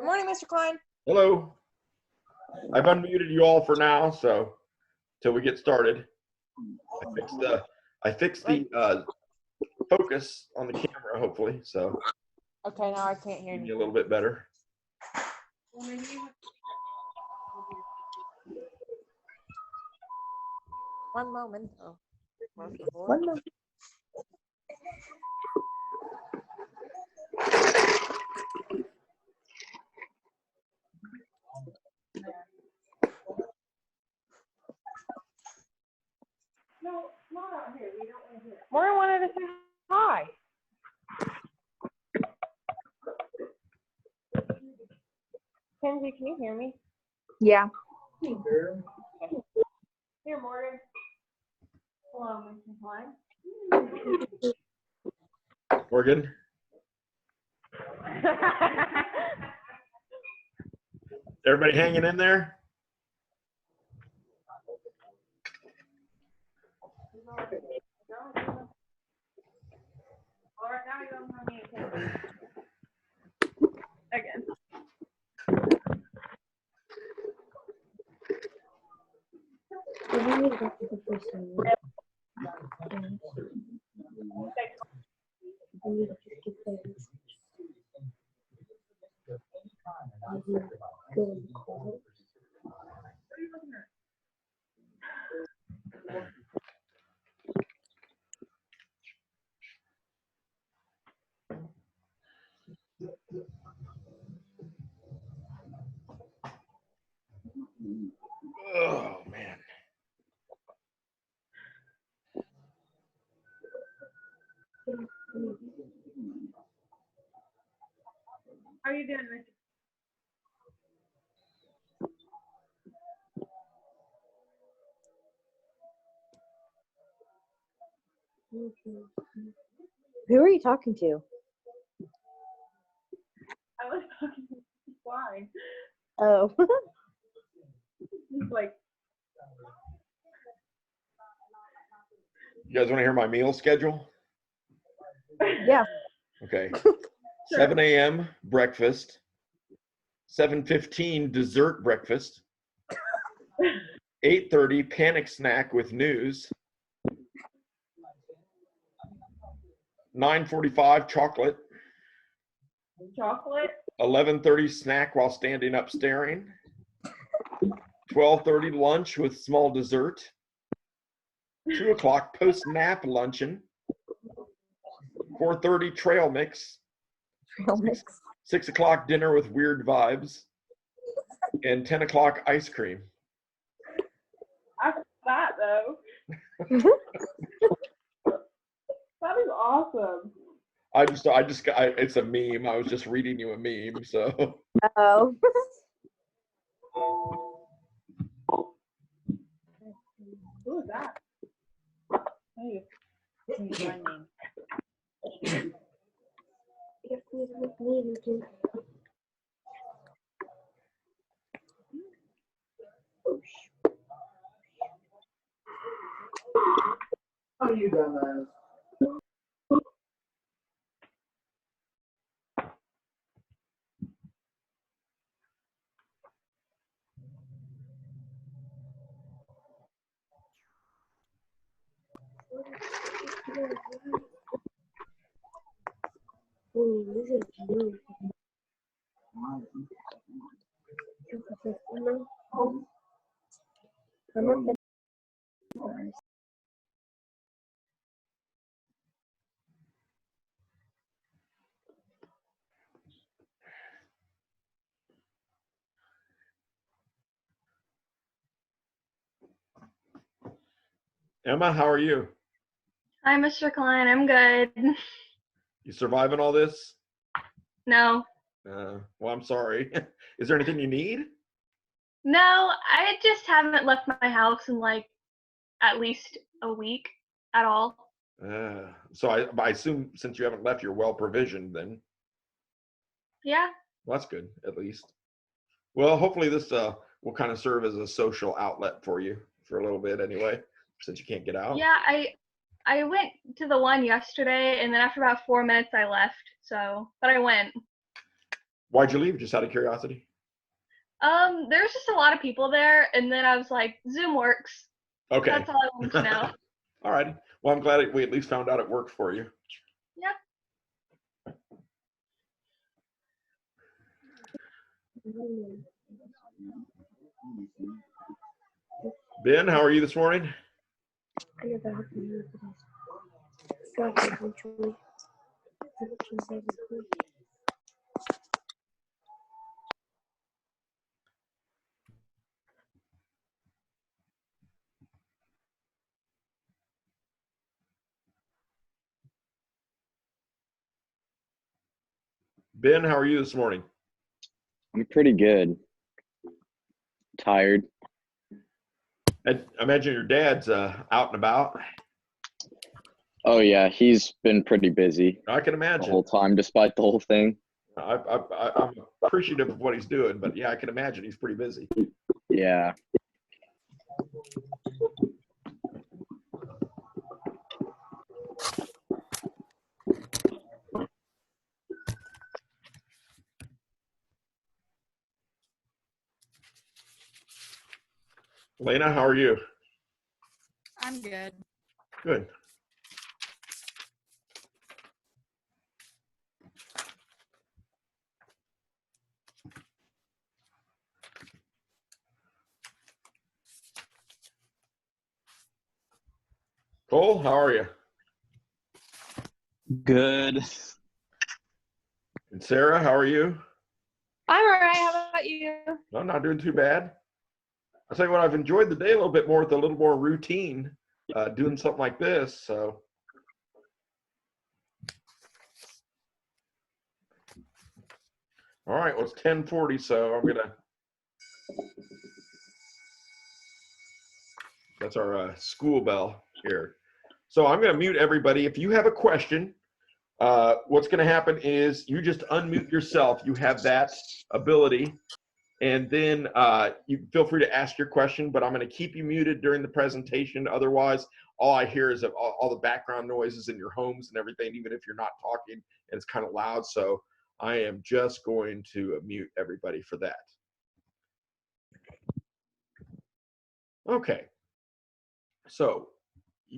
Good morning, Mr. Klein. Hello. I've unmuted you all for now, so till we get started. I fixed the focus on the camera, hopefully, so Okay, now I can't hear maybe you. a little bit better. One moment. Oh, One moment. No, not out here. We don't want to hear it. Maureen wanted to say hi. Kenzie, can you hear me? Yeah. Here, Morgan. Hello, Mr. Klein. Morgan? Everybody hanging in there? All right, now we go on me again. We need to go to the first one. We need to just get there. Go in the cold. Oh, man. How are you doing, Mr. Who are you talking to? I was talking to Mr. Klein. Oh. He's like, You guys want to hear my meal schedule? Yeah. Okay. 7 a.m. breakfast. 7:15 dessert breakfast. 8:30 panic snack with news. 9:45 chocolate. chocolate? 11:30 snack while standing up staring. 12:30 lunch with small dessert. 2 o'clock post nap luncheon. 4:30 trail mix. Trail mix. 6 o'clock dinner with weird vibes. And 10 o'clock ice cream. After that, though. That is awesome. It's a meme. I was just reading you a meme, so. Oh. Who is that? Hey, it's my name. Oh, you dumbass. Emma, how are you? Hi, Mr. Klein. I'm good. You surviving all this? No. Well, I'm sorry. Is there anything you need? No, I just haven't left my house in like at least a week at all. So I assume since you haven't left, you're well provisioned then. Yeah. Well, that's good, at least. Well, hopefully this will kind of serve as a social outlet for you for a little bit anyway, since you can't get out. Yeah, I went to the one yesterday, and then after about 4 minutes I left. So, but I went. Why'd you leave? Just out of curiosity? There's just a lot of people there, and then I was like, Zoom works. Okay. That's all I wanted to know. All right. Well, I'm glad we at least found out it worked for you. Yep. Ben, how are you this morning? I never have to move this. Got it eventually. Ben, how are you this morning? I'm pretty good. Tired. I imagine your dad's out and about. Oh yeah, he's been pretty busy I can the imagine. whole time, despite the whole thing. I'm appreciative of what he's doing, but yeah, I can imagine he's pretty busy. Yeah. Lena, how are you? I'm good. Good. Cole, how are you? Good. And Sarah, how are you? I'm all right. How about you? I'm not doing too bad. I'll tell you what, I've enjoyed the day a little bit more with a little more routine, doing something like this. So, all right, well, it's 10:40, so I'm gonna. That's our school bell here. So I'm gonna mute everybody. If you have a question, what's gonna happen is you just unmute yourself. You have that ability. And then you feel free to ask your question, but I'm going to keep you muted during the presentation. Otherwise, all I hear is all the background noises in your homes and everything, even if you're not talking and it's kind of loud. So I am just going to mute everybody for that. Okay. So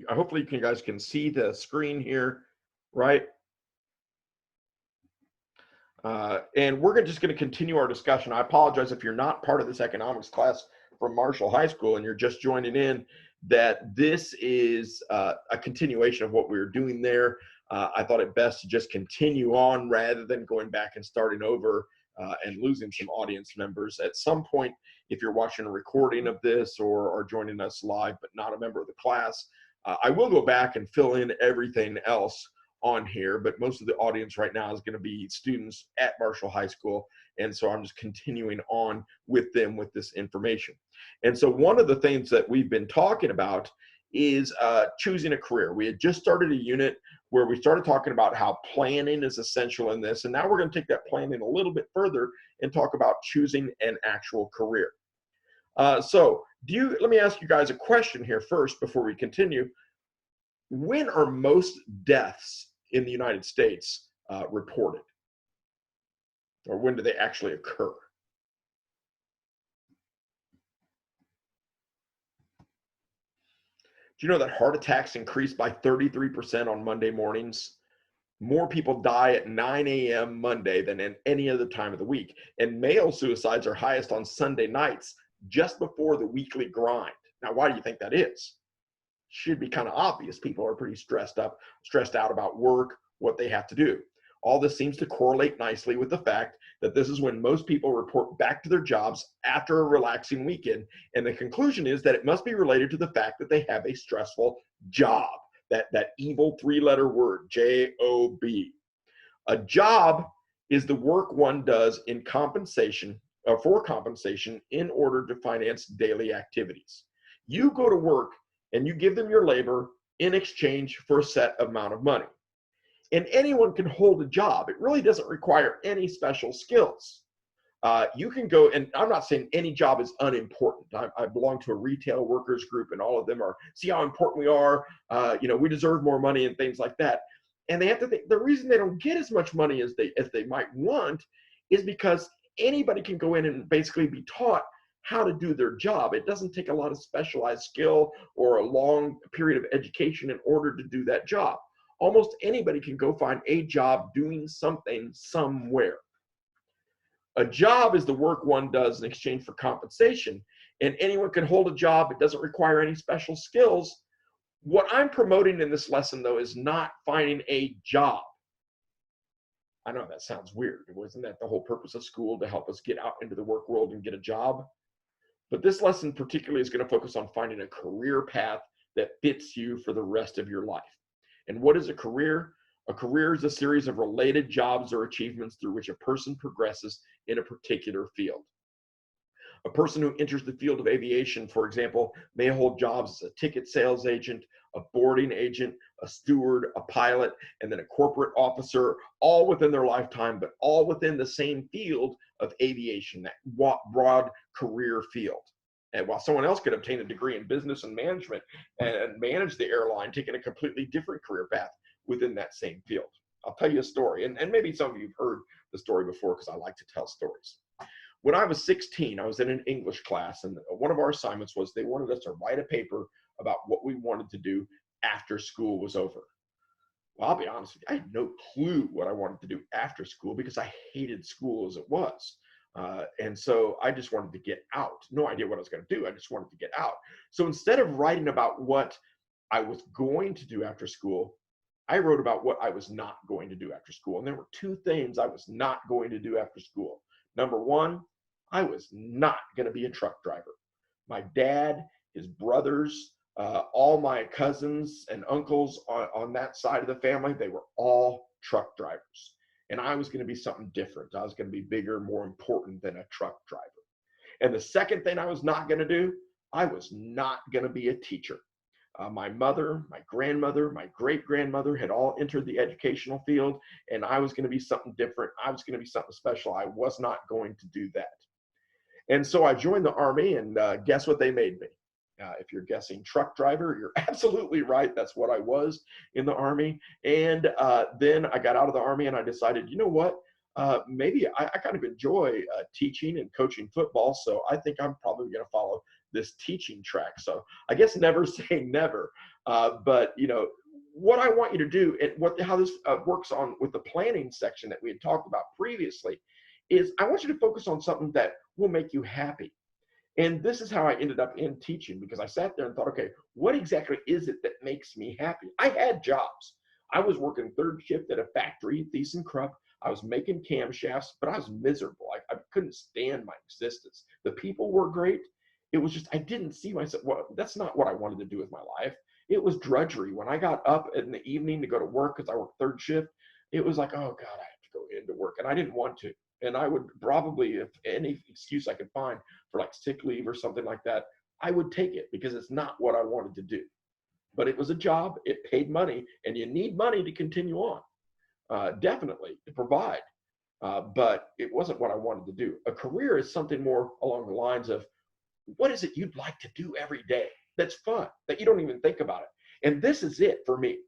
hopefully you guys can see the screen here, right? And we're just going to continue our discussion. I apologize if you're not part of this economics class from Marshall High School and you're just joining in, that this is a continuation of what we were doing there. I thought it best to just continue on rather than going back and starting over and losing some audience members. At some point, if you're watching a recording of this or joining us live but not a member of the class, I will go back and fill in everything else on here, but most of the audience right now is going to be students at Marshall High School, and so I'm just continuing on with them with this information. And so one of the things that we've been talking about is choosing a career. We had just started a unit where we started talking about how planning is essential in this, and now we're going to take that planning a little bit further and talk about choosing an actual career. So let me ask you guys a question here first before we continue. When are most deaths in the United States reported? Or when do they actually occur? Do you know that heart attacks increased by 33% on Monday mornings? More people die at 9 a.m. Monday than at any other time of the week. And male suicides are highest on Sunday nights, just before the weekly grind. Now, why do you think that is? Should be kind of obvious. People are pretty stressed out about work, what they have to do. All this seems to correlate nicely with the fact that this is when most people report back to their jobs after a relaxing weekend. And the conclusion is that it must be related to the fact that they have a stressful job. That evil three-letter word, J-O-B. A job is the work one does in compensation, for compensation in order to finance daily activities. You go to work and you give them your labor in exchange for a set amount of money. And anyone can hold a job. It really doesn't require any special skills. You can go, and I'm not saying any job is unimportant. I belong to a retail workers group, and all of them see how important we are. We deserve more money and things like that. And they have to think the reason they don't get as much money as they might want is because anybody can go in and basically be taught how to do their job. It doesn't take a lot of specialized skill or a long period of education in order to do that job. Almost anybody can go find a job doing something somewhere. A job is the work one does in exchange for compensation, and anyone can hold a job. It doesn't require any special skills. What I'm promoting in this lesson, though, is not finding a job. I know that sounds weird. Wasn't that the whole purpose of school, to help us get out into the work world and get a job? But this lesson particularly is going to focus on finding a career path that fits you for the rest of your life. And what is a career? A career is a series of related jobs or achievements through which a person progresses in a particular field. A person who enters the field of aviation, for example, may hold jobs as a ticket sales agent, a boarding agent, a steward, a pilot, and then a corporate officer, all within their lifetime, but all within the same field of aviation, that broad career field. And while someone else could obtain a degree in business and management and manage the airline, taking a completely different career path within that same field. I'll tell you a story, and maybe some of you have heard the story before because I like to tell stories. When I was 16, I was in an English class, and one of our assignments was they wanted us to write a paper about what we wanted to do after school was over. Well, I'll be honest with you, I had no clue what I wanted to do after school because I hated school as it was. And so I just wanted to get out. No idea what I was going to do. I just wanted to get out. So instead of writing about what I was going to do after school, I wrote about what I was not going to do after school. And there were two things I was not going to do after school. Number one, I was not going to be a truck driver. My dad, his brothers, all my cousins and uncles on that side of the family, they were all truck drivers. And I was going to be something different. I was going to be bigger, more important than a truck driver. And the second thing I was not going to do, I was not going to be a teacher. My mother, my grandmother, my great-grandmother had all entered the educational field, and I was going to be something different. I was going to be something special. I was not going to do that. And so I joined the Army, and guess what they made me? If you're guessing truck driver, you're absolutely right. That's what I was in the Army. And then I got out of the Army, and I decided, you know what? Maybe I kind of enjoy teaching and coaching football, so I think I'm probably going to follow this teaching track. So I guess never say never, but you know what I want you to do, and how this works on with the planning section that we had talked about previously, is I want you to focus on something that will make you happy. And this is how I ended up in teaching, because I sat there and thought, okay, what exactly is it that makes me happy? I had jobs. I was working third shift at a factory, ThyssenKrupp. I was making camshafts, but I was miserable. I couldn't stand my existence. The people were great. It was just, I didn't see myself. Well, that's not what I wanted to do with my life. It was drudgery. When I got up in the evening to go to work, because I worked third shift, it was like, oh God, I have to go into work. And I didn't want to. And I would probably, if any excuse I could find for like sick leave or something like that, I would take it because it's not what I wanted to do. But it was a job, it paid money, and you need money to continue on, definitely, to provide. But it wasn't what I wanted to do. A career is something more along the lines of, what is it you'd like to do every day that's fun, that you don't even think about it? And this is it for me,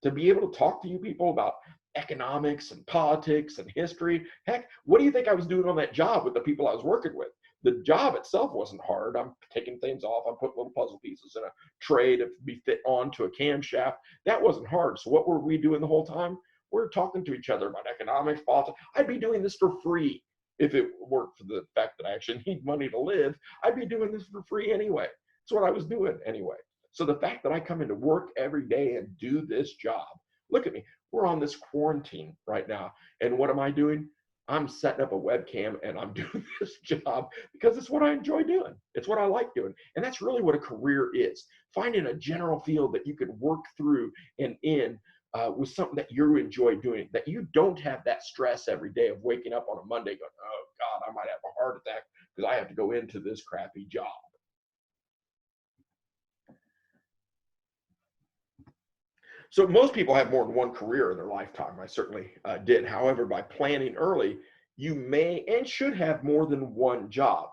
to be able to talk to you people about economics and politics and history. Heck, what do you think I was doing on that job with the people I was working with? The job itself wasn't hard. I'm taking things off. I'm putting little puzzle pieces in a tray to be fit onto a camshaft. That wasn't hard. So what were we doing the whole time? We're talking to each other about economics, politics. I'd be doing this for free if it weren't for the fact that I actually need money to live. I'd be doing this for free anyway. That's what I was doing anyway. So the fact that I come into work every day and do this job, look at me. We're on this quarantine right now. And what am I doing? I'm setting up a webcam and I'm doing this job because it's what I enjoy doing. It's what I like doing. And that's really what a career is. Finding a general field that you can work through and in with something that you enjoy doing, that you don't have that stress every day of waking up on a Monday going, oh God, I might have a heart attack because I have to go into this crappy job. So most people have more than one career in their lifetime. I certainly did. However, by planning early, you may and should have more than one job.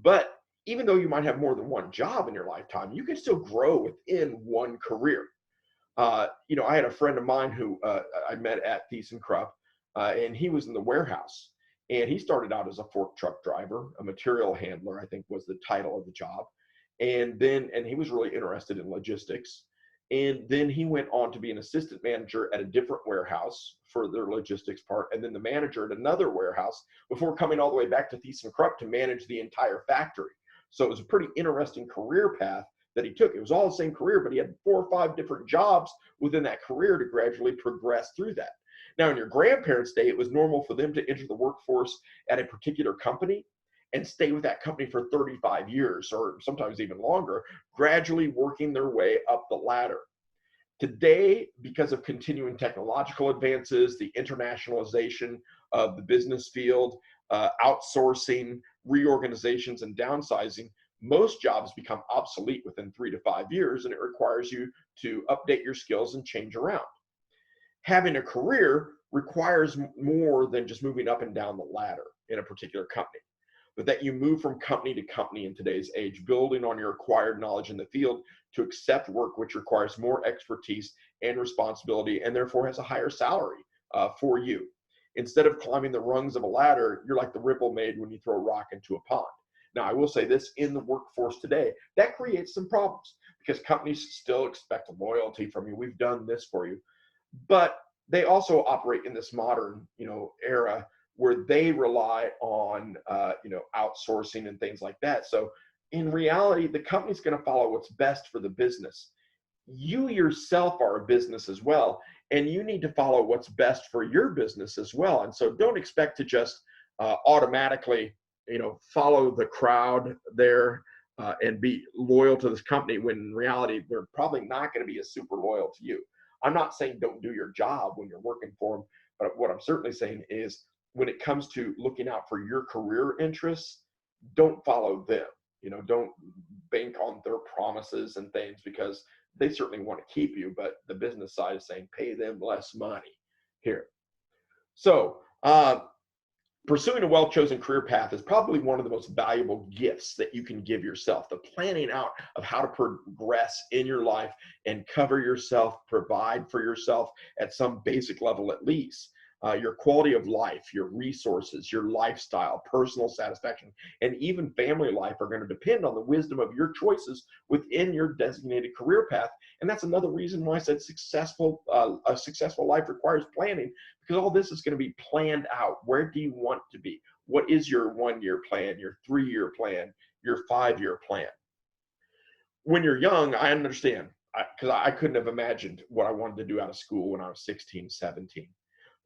But even though you might have more than one job in your lifetime, you can still grow within one career. You know, I had a friend of mine who I met at ThyssenKrupp, and he was in the warehouse. And he started out as a fork truck driver, a material handler, I think was the title of the job. And he was really interested in logistics. And then he went on to be an assistant manager at a different warehouse for their logistics part, and then the manager at another warehouse before coming all the way back to ThyssenKrupp to manage the entire factory. So it was a pretty interesting career path that he took. It was all the same career, but he had 4 or 5 different jobs within that career to gradually progress through that. Now, in your grandparents' day, it was normal for them to enter the workforce at a particular company and stay with that company for 35 years or sometimes even longer, gradually working their way up the ladder. Today, because of continuing technological advances, the internationalization of the business field, outsourcing, reorganizations, and downsizing, most jobs become obsolete within 3 to 5 years, and it requires you to update your skills and change around. Having a career requires more than just moving up and down the ladder in a particular company, but that you move from company to company in today's age, building on your acquired knowledge in the field to accept work which requires more expertise and responsibility, and therefore has a higher salary for you. Instead of climbing the rungs of a ladder, you're like the ripple made when you throw a rock into a pond. Now, I will say this, in the workforce today, that creates some problems because companies still expect loyalty from you. We've done this for you. But they also operate in this modern, era where they rely on, outsourcing and things like that. So in reality, the company's going to follow what's best for the business. You yourself are a business as well, and you need to follow what's best for your business as well. And so don't expect to just automatically, follow the crowd there and be loyal to this company when in reality, they're probably not going to be as super loyal to you. I'm not saying don't do your job when you're working for them, but what I'm certainly saying is when it comes to looking out for your career interests, don't follow them. Don't bank on their promises and things because they certainly want to keep you, but the business side is saying pay them less money here. So pursuing a well-chosen career path is probably one of the most valuable gifts that you can give yourself. The planning out of how to progress in your life and cover yourself, provide for yourself at some basic level at least. Your quality of life, your resources, your lifestyle, personal satisfaction, and even family life are going to depend on the wisdom of your choices within your designated career path. And that's another reason why I said a successful life requires planning, because all this is going to be planned out. Where do you want to be? What is your 1-year plan, your 3-year plan, your 5-year plan? When you're young, I understand, because I couldn't have imagined what I wanted to do out of school when I was 16, 17.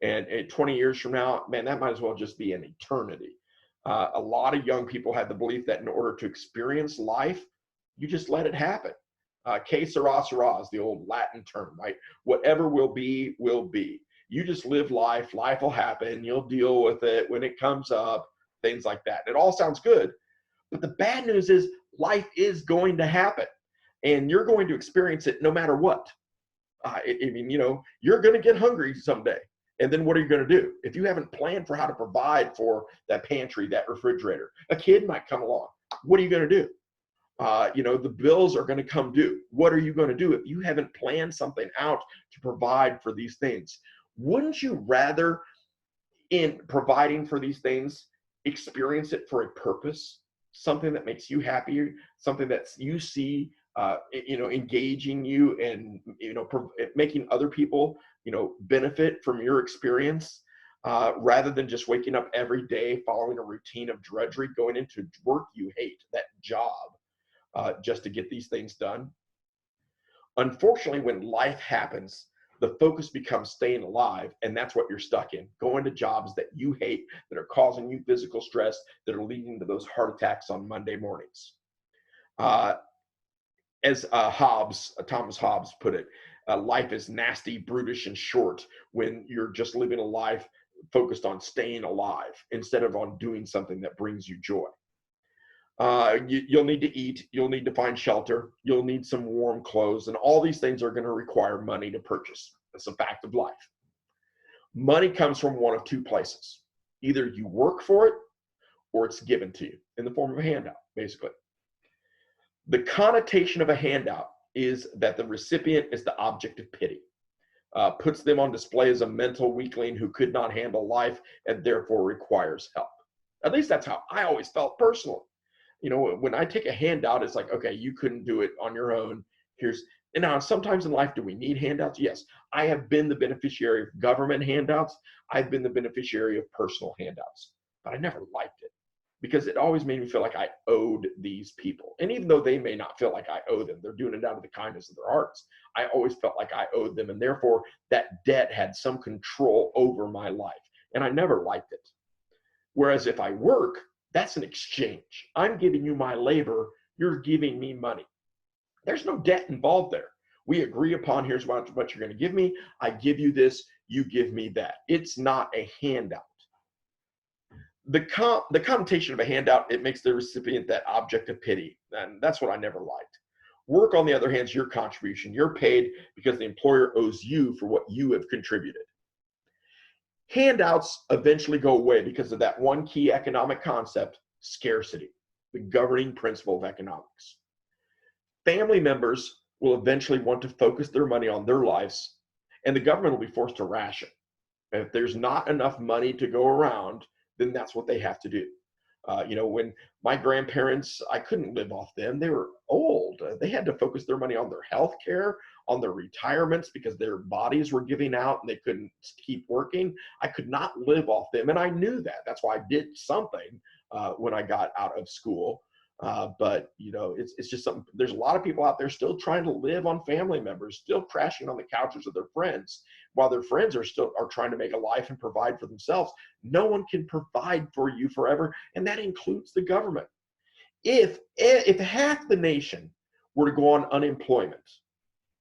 And 20 years from now, man, that might as well just be an eternity. A lot of young people have the belief that in order to experience life, you just let it happen. Que sera, sera is the old Latin term, right? Whatever will be, will be. You just live life. Life will happen. You'll deal with it when it comes up, things like that. It all sounds good. But the bad news is life is going to happen. And you're going to experience it no matter what. You're going to get hungry someday. And then what are you going to do? If you haven't planned for how to provide for that pantry, that refrigerator, a kid might come along. What are you going to do? The bills are going to come due. What are you going to do if you haven't planned something out to provide for these things? Wouldn't you rather, in providing for these things, experience it for a purpose, something that makes you happier, something that you see engaging you and making other people benefit from your experience, rather than just waking up every day following a routine of drudgery, going into work you hate, that job, just to get these things done? Unfortunately, when life happens, the focus becomes staying alive, and that's what you're stuck in, going to jobs that you hate, that are causing you physical stress, that are leading to those heart attacks on Monday mornings. As Thomas Hobbes put it, life is nasty, brutish, and short when you're just living a life focused on staying alive instead of on doing something that brings you joy. You'll need to eat, you'll need to find shelter, you'll need some warm clothes, and all these things are going to require money to purchase. It's a fact of life. Money comes from one of two places. Either you work for it or it's given to you in the form of a handout, basically. The connotation of a handout is that the recipient is the object of pity. puts them on display as a mental weakling who could not handle life and therefore requires help. At least that's how I always felt personally. You know, when I take a handout, it's like, okay, you couldn't do it on your own. And now sometimes in life, do we need handouts? Yes. I have been the beneficiary of government handouts. I've been the beneficiary of personal handouts, but I never liked it because it always made me feel like I owed these people. And even though they may not feel like I owe them, they're doing it out of the kindness of their hearts. I always felt like I owed them. And therefore that debt had some control over my life. And I never liked it. Whereas if I work, that's an exchange. I'm giving you my labor. You're giving me money. There's no debt involved there. We agree upon here's what you're going to give me. I give you this. You give me that. It's not a handout. The connotation of a handout, it makes the recipient that object of pity. And that's what I never liked. Work, on the other hand, is your contribution. You're paid because the employer owes you for what you have contributed. Handouts eventually go away because of that one key economic concept, scarcity, the governing principle of economics. Family members will eventually want to focus their money on their lives, and the government will be forced to ration. And if there's not enough money to go around, then that's what they have to do. You know, when my grandparents, I couldn't live off them. They were old. They had to focus their money on their health care, on their retirements, because their bodies were giving out and they couldn't keep working. I could not live off them, and I knew that. That's why I did something when I got out of school. But you know, it's just something. There's a lot of people out there still trying to live on family members, still crashing on the couches of their friends, while their friends are trying to make a life and provide for themselves. No one can provide for you forever, and that includes the government. If half the nation were to go on unemployment,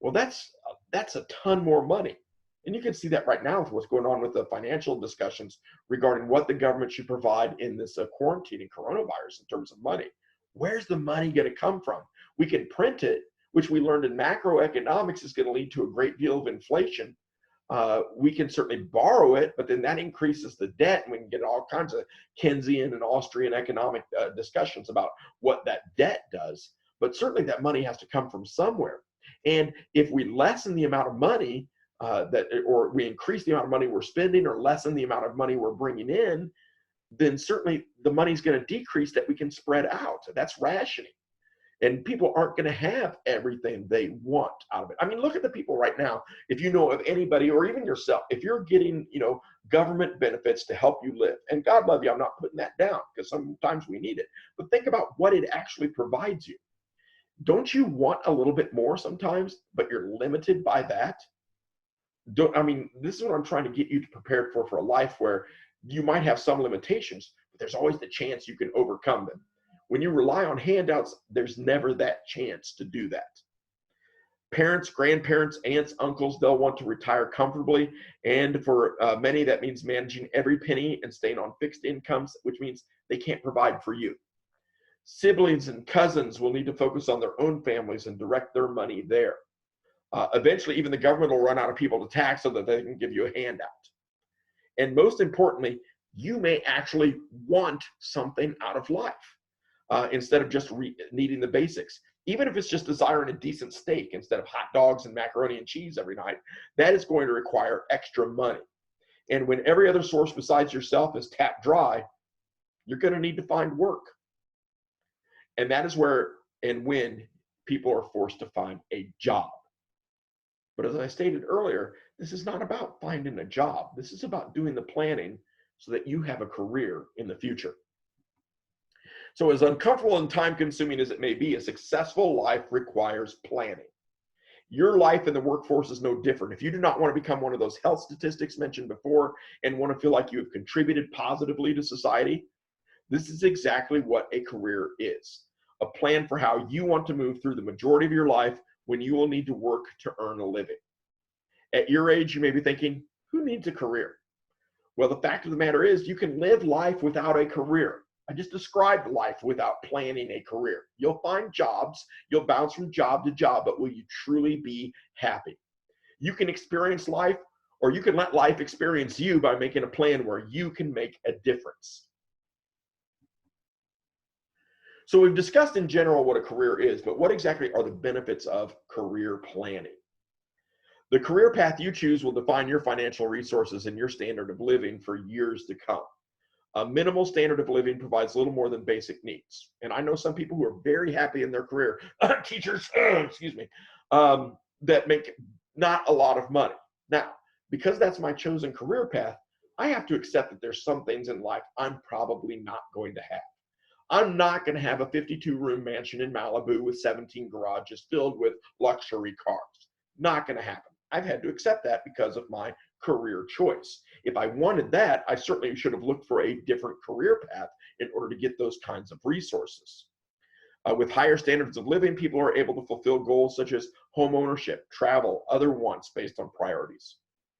well, that's a ton more money. And you can see that right now with what's going on with the financial discussions regarding what the government should provide in this quarantine and coronavirus in terms of money. Where's the money going to come from? We can print it, which we learned in macroeconomics is going to lead to a great deal of inflation. We can certainly borrow it, but then that increases the debt, and we can get all kinds of Keynesian and Austrian economic discussions about what that debt does. But certainly that money has to come from somewhere. And if we lessen the amount of money or we increase the amount of money we're spending or lessen the amount of money we're bringing in, then certainly the money's going to decrease that we can spread out. That's rationing. And people aren't going to have everything they want out of it. I mean, look at the people right now. If you know of anybody, or even yourself, if you're getting, government benefits to help you live, and God love you, I'm not putting that down because sometimes we need it. But think about what it actually provides you. Don't you want a little bit more sometimes, but you're limited by that? This is what I'm trying to get you to prepare for a life where you might have some limitations, but there's always the chance you can overcome them. When you rely on handouts, there's never that chance to do that. Parents, grandparents, aunts, uncles, they'll want to retire comfortably. And for many, that means managing every penny and staying on fixed incomes, which means they can't provide for you. Siblings and cousins will need to focus on their own families and direct their money there. Eventually, even the government will run out of people to tax so that they can give you a handout. And most importantly, you may actually want something out of life instead of just needing the basics. Even if it's just desiring a decent steak instead of hot dogs and macaroni and cheese every night, that is going to require extra money. And when every other source besides yourself is tapped dry, you're going to need to find work. And that is where and when people are forced to find a job. But as I stated earlier, this is not about finding a job. This is about doing the planning so that you have a career in the future. So as uncomfortable and time-consuming as it may be, a successful life requires planning. Your life in the workforce is no different. If you do not want to become one of those health statistics mentioned before and want to feel like you have contributed positively to society, this is exactly what a career is. A plan for how you want to move through the majority of your life when you will need to work to earn a living. At your age, you may be thinking, who needs a career? Well, the fact of the matter is you can live life without a career. I just described life without planning a career. You'll find jobs, you'll bounce from job to job, but will you truly be happy? You can experience life, or you can let life experience you by making a plan where you can make a difference. So we've discussed in general what a career is, but what exactly are the benefits of career planning? The career path you choose will define your financial resources and your standard of living for years to come. A minimal standard of living provides little more than basic needs. And I know some people who are very happy in their career, teachers, excuse me, that make not a lot of money. Now, because that's my chosen career path, I have to accept that there's some things in life I'm probably not going to have. I'm not going to have a 52-room mansion in Malibu with 17 garages filled with luxury cars. Not going to happen. I've had to accept that because of my career choice. If I wanted that, I certainly should have looked for a different career path in order to get those kinds of resources. With higher standards of living, people are able to fulfill goals such as home ownership, travel, other wants based on priorities.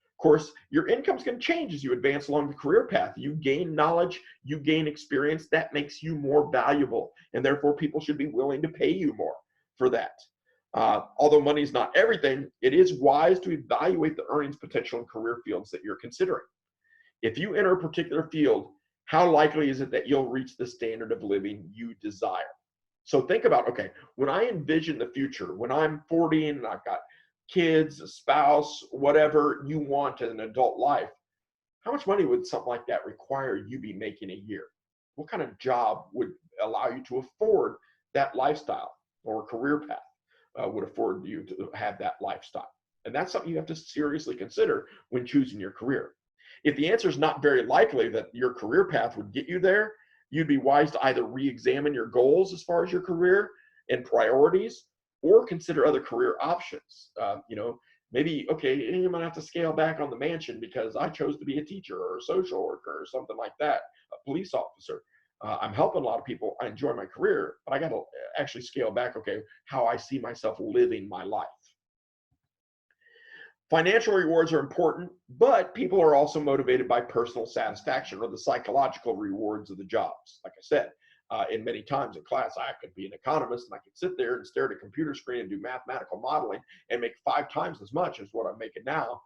Of course, your income's going to change as you advance along the career path. You gain knowledge, you gain experience, that makes you more valuable, and therefore people should be willing to pay you more for that. Although money is not everything, it is wise to evaluate the earnings potential in career fields that you're considering. If you enter a particular field, how likely is it that you'll reach the standard of living you desire? So think about, okay, when I envision the future, when I'm 40 and I've got kids, a spouse, whatever you want in an adult life, how much money would something like that require you be making a year? What kind of job would allow you to afford that lifestyle, or career path would afford you to have that lifestyle? And that's something you have to seriously consider when choosing your career. If the answer is not very likely that your career path would get you there, you'd be wise to either re-examine your goals as far as your career and priorities, or consider other career options. Maybe, okay, you might have to scale back on the mansion because I chose to be a teacher or a social worker or something like that, a police officer. I'm helping a lot of people. I enjoy my career, but I got to actually scale back, okay, how I see myself living my life. Financial rewards are important, but people are also motivated by personal satisfaction or the psychological rewards of the jobs. Like I said, in many times in class, I could be an economist and I could sit there and stare at a computer screen and do mathematical modeling and make 5 times as much as what I'm making now.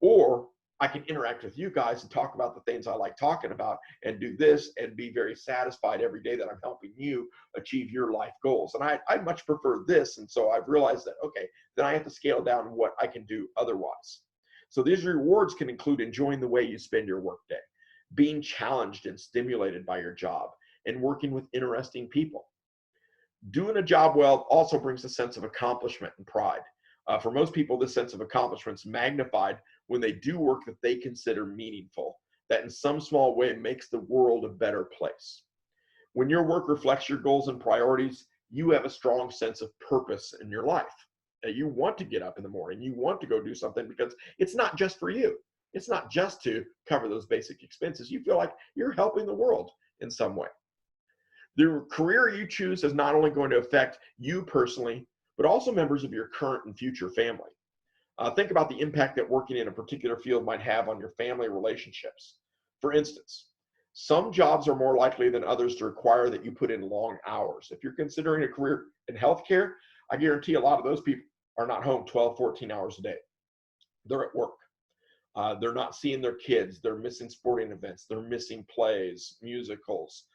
Or I can interact with you guys and talk about the things I like talking about and do this and be very satisfied every day that I'm helping you achieve your life goals. And I much prefer this. And so I've realized that, okay, then I have to scale down what I can do otherwise. So these rewards can include enjoying the way you spend your workday, being challenged and stimulated by your job, and working with interesting people. Doing a job well also brings a sense of accomplishment and pride. For most people, this sense of accomplishment is magnified when they do work that they consider meaningful, that in some small way makes the world a better place. When your work reflects your goals and priorities, you have a strong sense of purpose in your life. You want to get up in the morning, you want to go do something because it's not just for you. It's not just to cover those basic expenses. You feel like you're helping the world in some way. The career you choose is not only going to affect you personally, but also members of your current and future family. Think about the impact that working in a particular field might have on your family relationships. For instance, some jobs are more likely than others to require that you put in long hours. If you're considering a career in healthcare, I guarantee a lot of those people are not home 12, 14 hours a day. They're at work. They're not seeing their kids. They're missing sporting events. They're missing plays, musicals,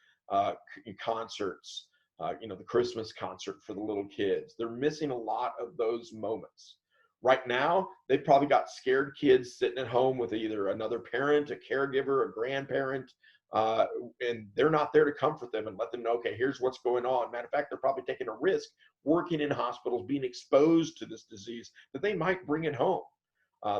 concerts, the Christmas concert for the little kids. They're missing a lot of those moments. Right now, they've probably got scared kids sitting at home with either another parent, a caregiver, a grandparent, and they're not there to comfort them and let them know, okay, here's what's going on. Matter of fact, they're probably taking a risk working in hospitals, being exposed to this disease that they might bring it home.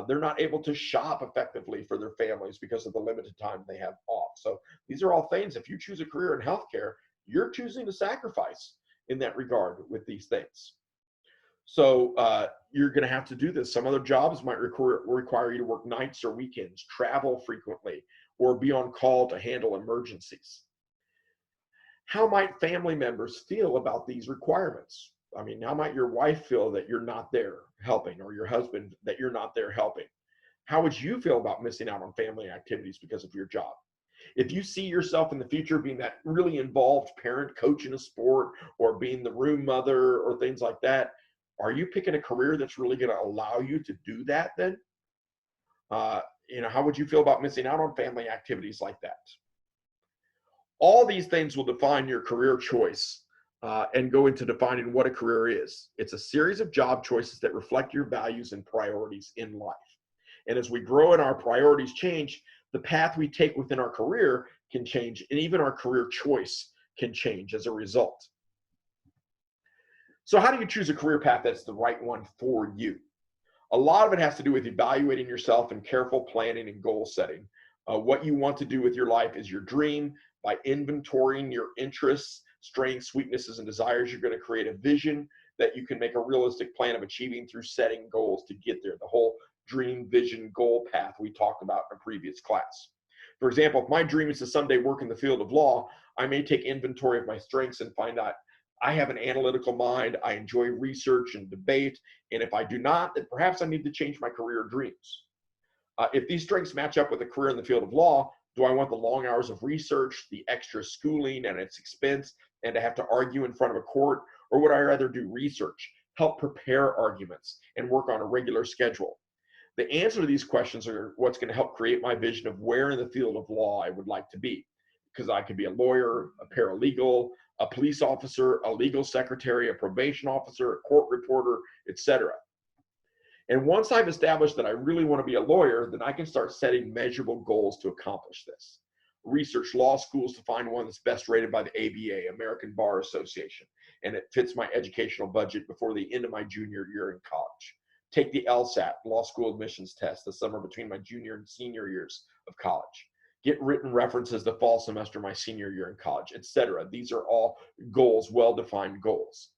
They're not able to shop effectively for their families because of the limited time they have off. So these are all things, if you choose a career in healthcare, you're choosing to sacrifice in that regard with these things. So you're going to have to do this. Some other jobs might require you to work nights or weekends, travel frequently, or be on call to handle emergencies. How might family members feel about these requirements? I mean, how might your wife feel that you're not there helping, or your husband that you're not there helping? How would you feel about missing out on family activities because of your job? If you see yourself in the future being that really involved parent, coaching a sport, or being the room mother or things like that, are you picking a career that's really going to allow you to do that then? How would you feel about missing out on family activities like that? All these things will define your career choice, and go into defining what a career is. It's a series of job choices that reflect your values and priorities in life. And as we grow and our priorities change, the path we take within our career can change, and even our career choice can change as a result. So how do you choose a career path that's the right one for you? A lot of it has to do with evaluating yourself and careful planning and goal setting. What you want to do with your life is your dream. By inventorying your interests, strengths, weaknesses, and desires, you're going to create a vision that you can make a realistic plan of achieving through setting goals to get there. The whole dream, vision, goal path we talked about in a previous class. For example, if my dream is to someday work in the field of law, I may take inventory of my strengths and find out I have an analytical mind, I enjoy research and debate, and if I do not, then perhaps I need to change my career dreams. If these strengths match up with a career in the field of law, do I want the long hours of research, the extra schooling and its expense, and to have to argue in front of a court? Or would I rather do research, help prepare arguments, and work on a regular schedule? The answer to these questions are what's going to help create my vision of where in the field of law I would like to be. Because I could be a lawyer, a paralegal, a police officer, a legal secretary, a probation officer, a court reporter, etc. And once I've established that I really want to be a lawyer, then I can start setting measurable goals to accomplish this. Research law schools to find one that's best rated by the ABA, American Bar Association, and it fits my educational budget before the end of my junior year in college. Take the LSAT, law school admissions test, the summer between my junior and senior years of college. Get written references the fall semester of my senior year in college, etc. These are all goals, well-defined goals.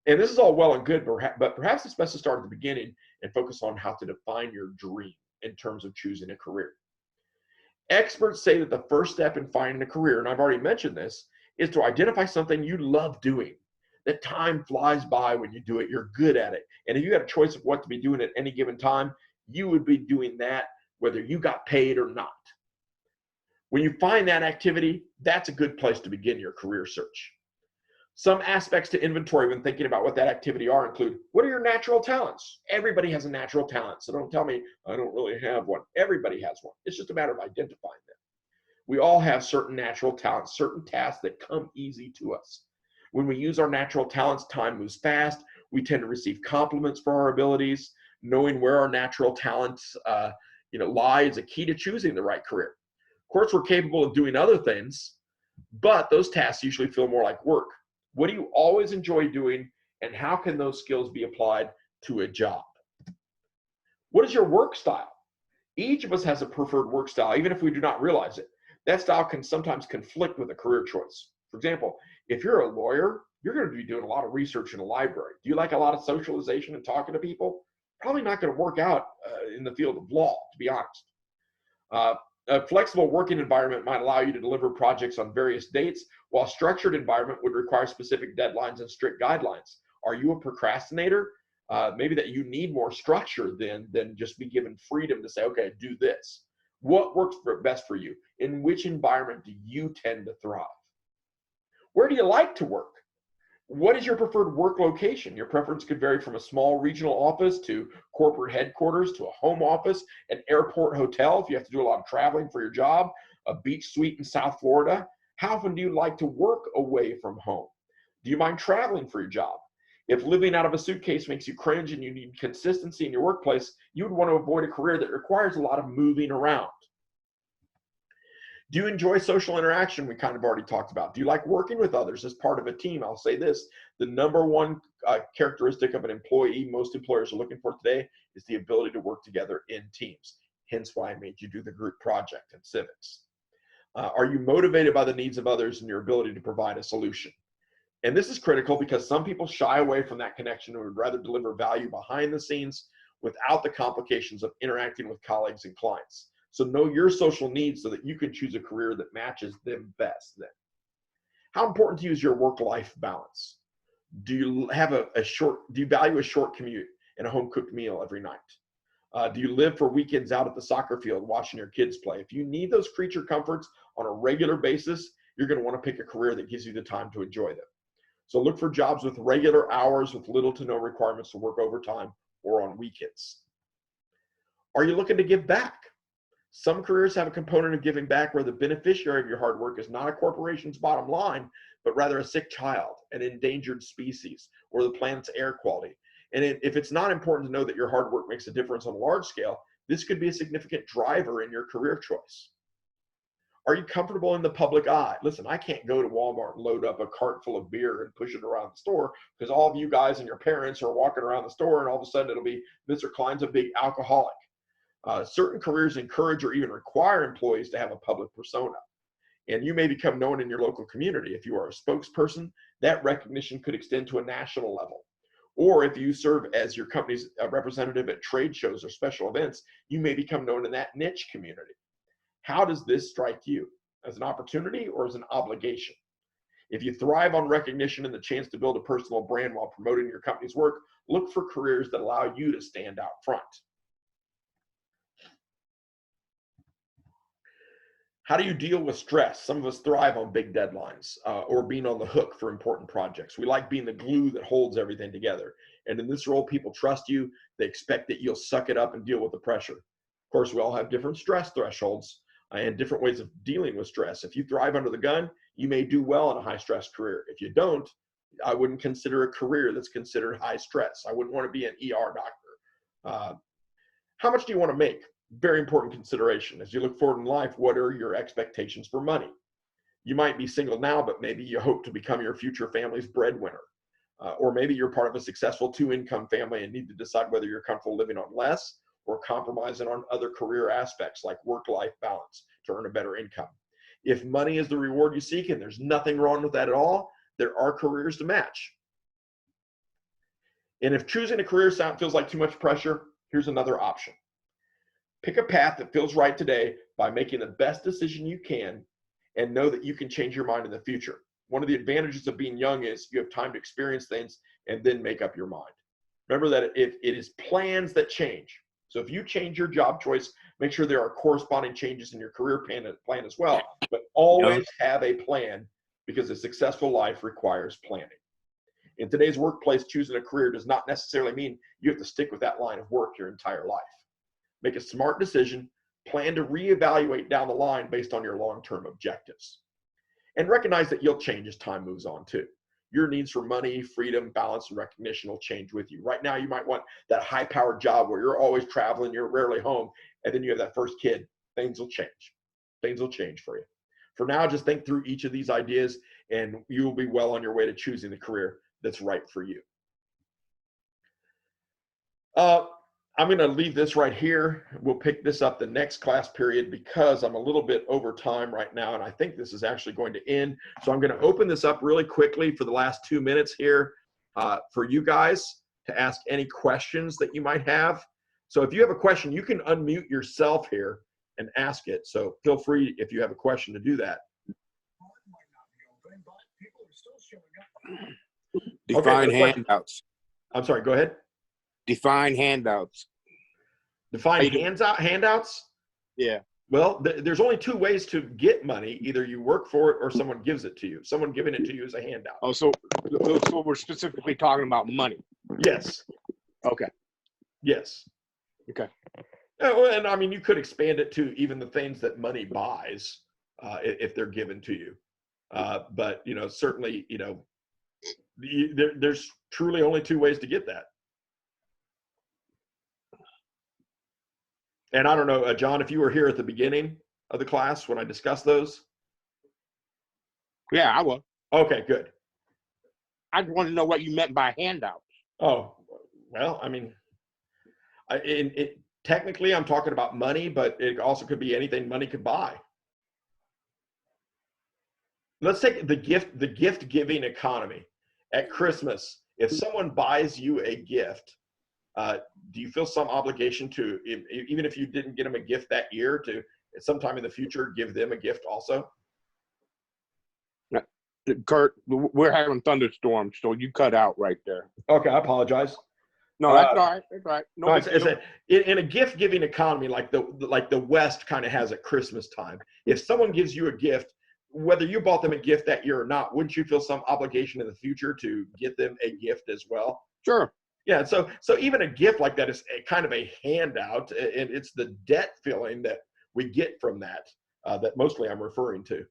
And this is all well and good, but perhaps it's best to start at the beginning and focus on how to define your dream in terms of choosing a career. Experts say that the first step in finding a career, and I've already mentioned this, is to identify something you love doing. That time flies by when you do it, you're good at it. And if you had a choice of what to be doing at any given time, you would be doing that whether you got paid or not. When you find that activity, that's a good place to begin your career search. Some aspects to inventory when thinking about what that activity are include, what are your natural talents? Everybody has a natural talent, so don't tell me I don't really have one. Everybody has one. It's just a matter of identifying them. We all have certain natural talents, certain tasks that come easy to us. When we use our natural talents, time moves fast. We tend to receive compliments for our abilities. Knowing where our natural talents lie is a key to choosing the right career. Of course, we're capable of doing other things, but those tasks usually feel more like work. What do you always enjoy doing, and how can those skills be applied to a job? What is your work style? Each of us has a preferred work style, even if we do not realize it. That style can sometimes conflict with a career choice. For example, if you're a lawyer, you're going to be doing a lot of research in a library. Do you like a lot of socialization and talking to people? Probably not going to work out in the field of law, to be honest. A flexible working environment might allow you to deliver projects on various dates, while a structured environment would require specific deadlines and strict guidelines. Are you a procrastinator? Maybe that you need more structure than just be given freedom to say, okay, do this. What works best for you? In which environment do you tend to thrive? Where do you like to work? What is your preferred work location? Your preference could vary from a small regional office to corporate headquarters to a home office, an airport hotel if you have to do a lot of traveling for your job, a beach suite in South Florida. How often do you like to work away from home? Do you mind traveling for your job? If living out of a suitcase makes you cringe and you need consistency in your workplace, you would want to avoid a career that requires a lot of moving around. Do you enjoy social interaction? We kind of already talked about. Do you like working with others as part of a team? I'll say this, the number one characteristic of an employee most employers are looking for today is the ability to work together in teams. Hence why I made you do the group project in civics. Are you motivated by the needs of others and your ability to provide a solution? And this is critical because some people shy away from that connection and would rather deliver value behind the scenes without the complications of interacting with colleagues and clients. So know your social needs so that you can choose a career that matches them best then. How important to you is your work-life balance? Do you have do you value a short commute and a home-cooked meal every night? Do you live for weekends out at the soccer field watching your kids play? If you need those creature comforts on a regular basis, you're going to want to pick a career that gives you the time to enjoy them. So look for jobs with regular hours with little to no requirements to work overtime or on weekends. Are you looking to give back? Some careers have a component of giving back where the beneficiary of your hard work is not a corporation's bottom line, but rather a sick child, an endangered species, or the planet's air quality. And if it's not important to know that your hard work makes a difference on a large scale, this could be a significant driver in your career choice. Are you comfortable in the public eye? Listen, I can't go to Walmart and load up a cart full of beer and push it around the store because all of you guys and your parents are walking around the store and all of a sudden it'll be Mr. Klein's a big alcoholic. Certain careers encourage or even require employees to have a public persona. And you may become known in your local community. If you are a spokesperson, that recognition could extend to a national level. Or if you serve as your company's representative at trade shows or special events, you may become known in that niche community. How does this strike you? As an opportunity or as an obligation? If you thrive on recognition and the chance to build a personal brand while promoting your company's work, look for careers that allow you to stand out front. How do you deal with stress? Some of us thrive on big deadlines or being on the hook for important projects. We like being the glue that holds everything together. And in this role, people trust you. They expect that you'll suck it up and deal with the pressure. Of course, we all have different stress thresholds and different ways of dealing with stress. If you thrive under the gun, you may do well in a high stress career. If you don't, I wouldn't consider a career that's considered high stress. I wouldn't want to be an ER doctor. How much do you want to make? Very important consideration. As you look forward in life, what are your expectations for money? You might be single now, but maybe you hope to become your future family's breadwinner. Or maybe you're part of a successful two-income family and need to decide whether you're comfortable living on less or compromising on other career aspects like work-life balance to earn a better income. If money is the reward you seek, and there's nothing wrong with that at all, there are careers to match. And if choosing a career feels like too much pressure, here's another option. Pick a path that feels right today by making the best decision you can and know that you can change your mind in the future. One of the advantages of being young is you have time to experience things and then make up your mind. Remember that it is plans that change. So if you change your job choice, make sure there are corresponding changes in your career plan as well. But always have a plan because a successful life requires planning. In today's workplace, choosing a career does not necessarily mean you have to stick with that line of work your entire life. Make a smart decision, plan to reevaluate down the line based on your long-term objectives. And recognize that you'll change as time moves on too. Your needs for money, freedom, balance, and recognition will change with you. Right now, you might want that high-powered job where you're always traveling, you're rarely home, and then you have that first kid. Things will change. Things will change for you. For now, just think through each of these ideas, and you will be well on your way to choosing the career that's right for you. I'm going to leave this right here. We'll pick this up the next class period because I'm a little bit over time right now, and I think this is actually going to end. So I'm going to open this up really quickly for the last 2 minutes here for you guys to ask any questions that you might have. So if you have a question, you can unmute yourself here and ask it. So feel free if you have a question to do that. Define Okay, handouts. I'm sorry, go ahead. Define handouts. Define handouts? Yeah. Well, there's only two ways to get money. Either you work for it or someone gives it to you. Someone giving it to you is a handout. Oh, so we're specifically talking about money. Yes. Okay. Yes. Okay. And I mean, you could expand it to even the things that money buys if they're given to you. But, you know, certainly, you know, there's truly only two ways to get that. And I don't know, John, if you were here at the beginning of the class when I discussed those. Yeah, I will. Okay, good. I want to know what you meant by handouts. Oh, well, I mean, technically I'm talking about money, but it also could be anything money could buy. Let's take the gift giving economy. At Christmas, if someone buys you a gift, do you feel some obligation to, even if you didn't get them a gift that year, to sometime in the future give them a gift also? Kurt, we're having thunderstorms, so you cut out right there. Okay, I apologize. No, that's all right. That's all right. No, in a gift-giving economy like the West kind of has at Christmas time, if someone gives you a gift, whether you bought them a gift that year or not, wouldn't you feel some obligation in the future to get them a gift as well? Sure. Yeah, so even a gift like that is kind of a handout, and it's the debt feeling that we get from that that mostly I'm referring to.